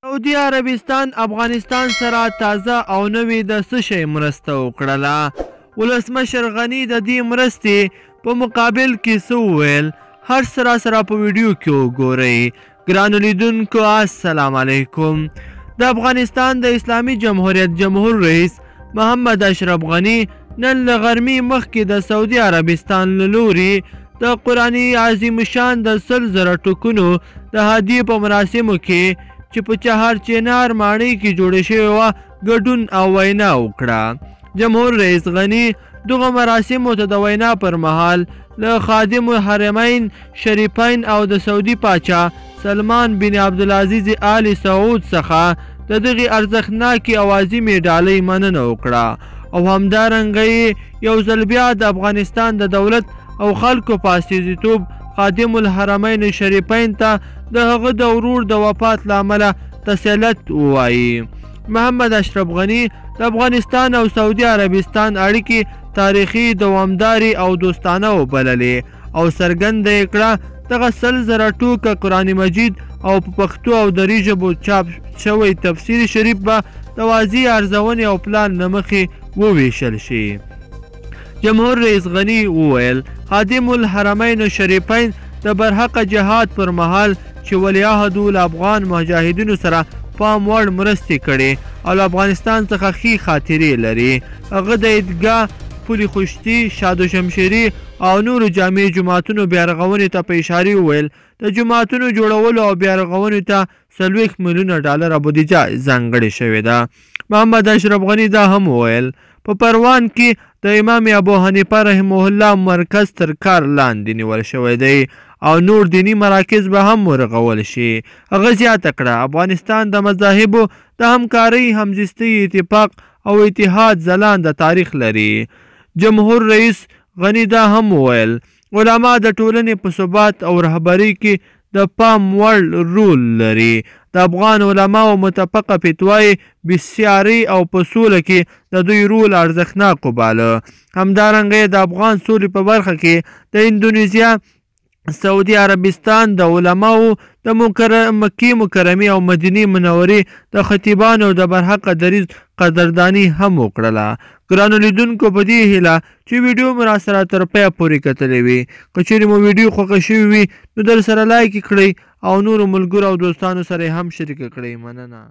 سعودي عربستان افغانستان سره تازه او نوې د څه شی مرسته وکړله. ولسمشر غني د دې مرستې په مقابل کې څه وویل، هر څه راسره په ویډیو کې وګورئ. ګرانو لیدونکو السلام علیکم. د افغانستان د اسلامي جمهوریت جمهور رئیس محمد اشرف غني نن له غرمې مخکې د سعودي عربستان له لورې د قرآن عظیم شان د 100,000 ټوکونو د هدیې په مراسمو کې چې په چهار چنار ماڼۍ کې جوړه شوې وه ګډون او وینا وکړه. جمهور رئیس غني دغه مراسمو ته د وینا پر مهال له خادم حرمین شریفین او د سعودي پاچا سلمان بن عبدالعزیز آل سعود څخه د دغې ارزښتناکې او عظیمې ډالۍ مننه وکړه او همدارنګه یو ځل بیا د افغانستان د دولت او خلکو په استازیتوب خادم الحرمین شریفین ته د هغه د ورور د وفات له امله تسلیت ووایي. محمد اشرف غني د افغانستان او سعودي عربستان اړیکې تاریخي، دوامدارې او دوستانه وبللې او څرګنده یې کړه دغه 100,000 ټوکه قرآن مجید او په پښتو او دري ژبو چاپ شوی تفسیر شریف به د واضح ارزونې او پلان له مخې وویشل شي. جمهور رئیس غني وویل خادم الحرمین شریفین د برحقه جهاد پر مهال چې ولیعهد له افغان مجاهدینو سره پام وړ مرستې کړې او له افغانستان څخه ښې خاطرې لري. هغه د عیدګاه، پل خشتي، شاد و شمشیري او نورو جامع جوماتونو بیارغونې ته په اشارې وویل د جوماتونو جوړولو او بیارغونې ته 40 میلیونه ډالره بودیجه ځانګړې شوې ده. محمد اشرف غني دا هم وویل په پروان کې د امام ابو حنیفه رحمه الله مرکز تر کار لاندې نیول شوی دی او نور دینی مراکز به هم ورغول شي. هغه زیاته کړه افغانستان د مذاهبو د همکارۍ، همزیستۍ، اتفاق او اتحاد ځلانده تاریخ لري. جمهور رئیس غني دا هم وویل علما د ټولنې په ثبات او رهبرۍ کې د پام وړ رول لري. د افغان علماو متفقه فتوای بسیاري او په سوله کې د دوی رول ارزښتناک وباله. همدارنګه د افغان سولې په برخه کې د اندونیزیا، سعودي عربستان د علماو د مکې مکرمې او مدینې منورې د خطیبانو د برحقه دریځ قدرداني هم وکړله. ګرانو لیدونکو په دې هیله چې ویډیو مو راسره تر پایه پورې کتلی وي. که چیرې مو ویډیو خوښه شوې وي نو درسره لایک کړئ او نورو ملګرو او دوستانو سره هم شریکه کړئ. مننه.